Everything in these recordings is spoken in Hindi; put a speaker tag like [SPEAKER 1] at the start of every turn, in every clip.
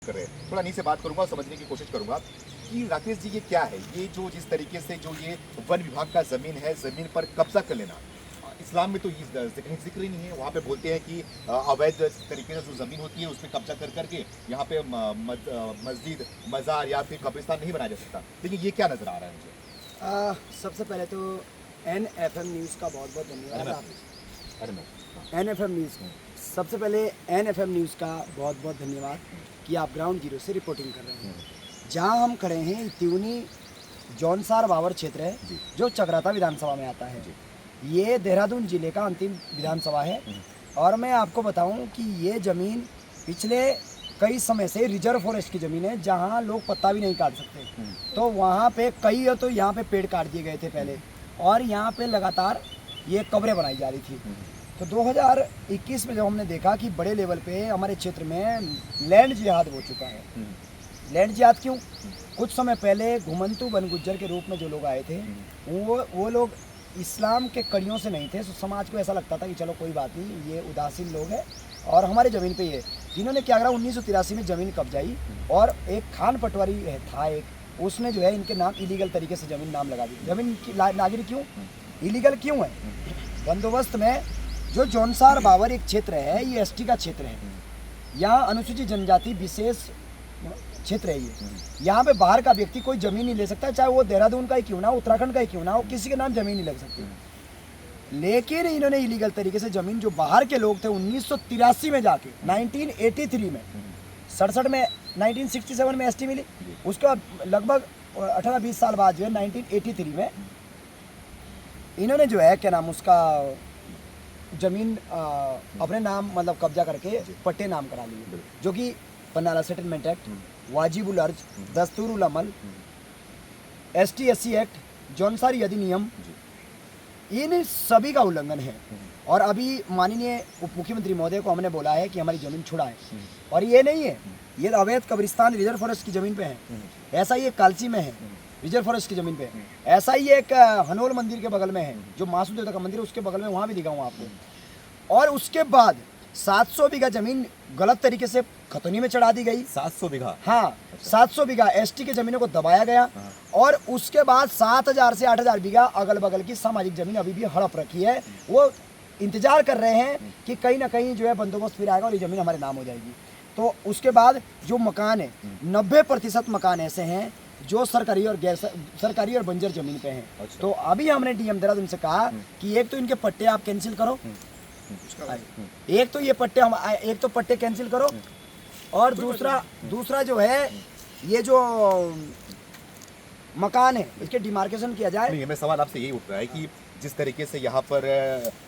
[SPEAKER 1] कर रहे हैं। थोड़ा नीचे बात करूंगा, समझने की कोशिश करूंगा कि राकेश जी ये क्या है, ये जो जिस तरीके से जो ये वन विभाग का जमीन है, जमीन पर कब्जा कर लेना, इस्लाम में तो ये जिक्र ही नहीं है। वहाँ पे बोलते हैं कि अवैध तरीके से जो ज़मीन होती है उस पर कब्जा कर करके यहाँ पे मस्जिद, मज़ार या फिर कब्रिस्तान नहीं बनाया जा सकता। लेकिन ये क्या नज़र आ रहा है मुझे?
[SPEAKER 2] सबसे पहले तो NFM न्यूज़ का बहुत बहुत धन्यवाद। NFM न्यूज़, सबसे पहले NFM न्यूज़ का बहुत बहुत धन्यवाद कि आप ग्राउंड जीरो से रिपोर्टिंग कर रहे हैं। जहाँ हम खड़े हैं त्यूनी जौनसार बावर क्षेत्र है जो चक्राता विधानसभा में आता है। ये देहरादून जिले का अंतिम विधानसभा है और मैं आपको बताऊं कि ये ज़मीन पिछले कई समय से रिजर्व फॉरेस्ट की ज़मीन है जहां लोग पत्ता भी नहीं काट सकते। तो वहां पे तो यहाँ पे पेड़ काट दिए गए थे पहले और यहाँ पे लगातार ये कब्रें बनाई जा रही थी। तो 2021 में जब हमने देखा कि बड़े लेवल पे हमारे क्षेत्र में लैंड जिहाद हो चुका है। लैंड जिहाद क्यों? कुछ समय पहले घुमंतू बन गुज्जर के रूप में जो लोग आए थे वो लोग इस्लाम के कड़ियों से नहीं थे। तो समाज को ऐसा लगता था कि चलो कोई बात नहीं, ये उदासीन लोग हैं और हमारे ज़मीन पे ये जिन्होंने क्या करा 1983 में ज़मीन कब्जाई और एक खान पटवारी था एक, उसने जो है इनके नाम इलीगल तरीके से ज़मीन नाम लगा दी। ज़मीन की नागरिक क्यों इलीगल क्यों है? बंदोबस्त में जो जौनसार बावर एक क्षेत्र है, ये ST का क्षेत्र है। यहाँ अनुसूचित जनजाति विशेष क्षेत्र है। ये यहाँ पे बाहर का व्यक्ति कोई जमीन नहीं ले सकता, चाहे वो देहरादून का ही क्यों ना हो, उत्तराखंड का ही क्यों ना हो, किसी के नाम जमीन नहीं लग सकती। लेकिन इन्होंने इलीगल तरीके से जमीन, जो बाहर के लोग थे 1983 में जाके 1983 में 67 में 1967 में ST मिली, उसका लगभग 18-20 साल बाद जो है 1983 में इन्होंने जो है क्या नाम उसका जमीन अपने नाम मतलब कब्जा करके पट्टे नाम करा लिए, जो कि पन्नाला सेटलमेंट एक्ट, वाजिबुल अर्ज, दस्तूरुल अमल, ST/SC एक्ट, जौनसारी अधिनियम, इन सभी का उल्लंघन है। और अभी माननीय उप मुख्यमंत्री महोदय को हमने बोला है कि हमारी ज़मीन छुड़ाएं। और ये नहीं है, ये अवैध कब्रिस्तान रिजर्व फॉरेस्ट की ज़मीन पे है। ऐसा ही एक कालची में है रिजर्व फॉरेस्ट की ज़मीन पे। ऐसा ही एक हनोल मंदिर के बगल में है जो मासू देवता का मंदिर है, उसके बगल में, वहाँ भी दिखाऊँ आपको। और उसके बाद 700 बीघा जमीन गलत तरीके से खतौनी में चढ़ा दी गई।
[SPEAKER 1] 700 बीघा?
[SPEAKER 2] हाँ,
[SPEAKER 1] अच्छा।
[SPEAKER 2] 700 बीघा ST की जमीनों को दबाया गया और उसके बाद 7000 से 8000 बीघा अगल बगल की सामाजिक जमीन अभी भी हड़प रखी है। वो इंतजार कर रहे हैं कि कहीं ना कहीं जो है बंदोबस्त फिर आएगा और ये जमीन हमारे नाम हो जाएगी। तो उसके बाद जो मकान है 90% मकान ऐसे हैं जो सरकारी और गैर सरकारी और बंजर जमीन पे हैं।
[SPEAKER 1] अच्छा।
[SPEAKER 2] तो अभी हमने DM देहरादून से कहा कि एक तो इनके पट्टे आप कैंसिल करो, एक तो ये पट्टे एक तो पट्टे कैंसिल करो और दूसरा जो है ये जो मकान है इसके डिमार्केशन किया जाए।
[SPEAKER 1] नहीं, मैं सवाल आपसे यही उठ रहा है कि जिस तरीके से यहाँ पर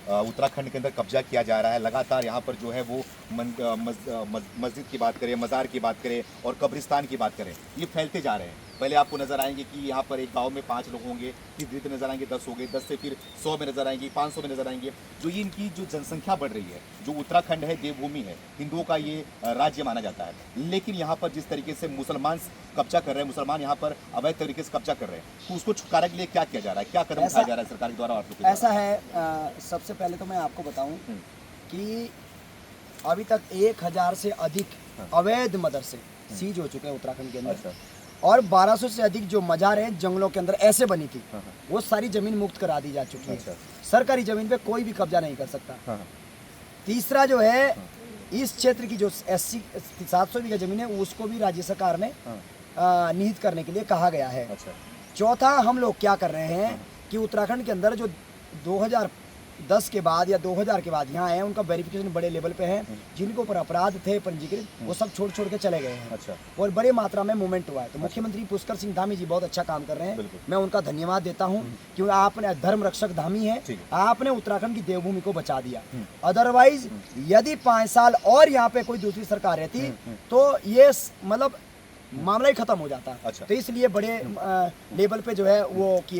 [SPEAKER 1] उत्तराखंड के अंदर कब्जा किया जा रहा है, लगातार यहाँ पर जो है वो मस्जिद की बात करें, मज़ार की बात करें और कब्रिस्तान की बात करें, ये फैलते जा रहे हैं। पहले आपको नज़र आएंगे कि यहाँ पर एक गांव में 5 लोग होंगे, फिर धीरे धीरे नज़र आएंगे 10 हो गए, 10 से फिर 100 में नज़र आएंगे, 500 में नज़र आएंगे। जो ये इनकी जो जनसंख्या बढ़ रही है, जो उत्तराखंड है देवभूमि है, हिंदुओं का ये राज्य माना जाता है, लेकिन यहाँ पर जिस तरीके से मुसलमान कब्जा कर रहे हैं, मुसलमान यहाँ पर अवैध तरीके से कब्जा कर रहे हैं, तो उसको छुटकारा के लिए क्या किया जा रहा है, क्या कदम उठाया जा रहा है सरकार के द्वारा?
[SPEAKER 2] ऐसा है, सबसे पहले तो मैं आपको बताऊं कि अभी तक 1000 से अधिक अवैध मदरसे सीज हो चुके हैं उत्तराखंड के अंदर और 1200 से अधिक जो मजार है जंगलों के अंदर ऐसे बनी थी, वो सारी जमीन मुक्त करा दी जा चुकी है। सरकारी जमीन पे कोई भी कब्जा नहीं कर सकता। तीसरा जो है, इस क्षेत्र की जो SC 700 बीघा जमीन है उसको भी राज्य सरकार ने निहित करने के लिए कहा गया है। चौथा, हम लोग क्या कर रहे हैं कि उत्तराखंड के अंदर जो 2010 के बाद या 2000 के बाद यहाँ आए हैं, उनका वेरिफिकेशन बड़े लेवल पे है, जिनके ऊपर अपराध थे पंजीकृत, वो सब छोड़ के चले गए हैं।
[SPEAKER 1] अच्छा।
[SPEAKER 2] और बड़ी मात्रा में मूवमेंट हुआ है। तो मुख्यमंत्री पुष्कर सिंह धामी जी बहुत अच्छा काम कर रहे हैं, मैं उनका धन्यवाद देता हूँ क्योंकि आपने धर्म रक्षक धामी है, आपने उत्तराखंड की देवभूमि को बचा दिया। अदरवाइज यदि 5 साल और यहाँ पे कोई दूसरी सरकार रहती तो ये मतलब मामला ही खत्म हो जाता।
[SPEAKER 1] अच्छा।
[SPEAKER 2] तो इसलिए बड़े लेवल पे जो है वो किए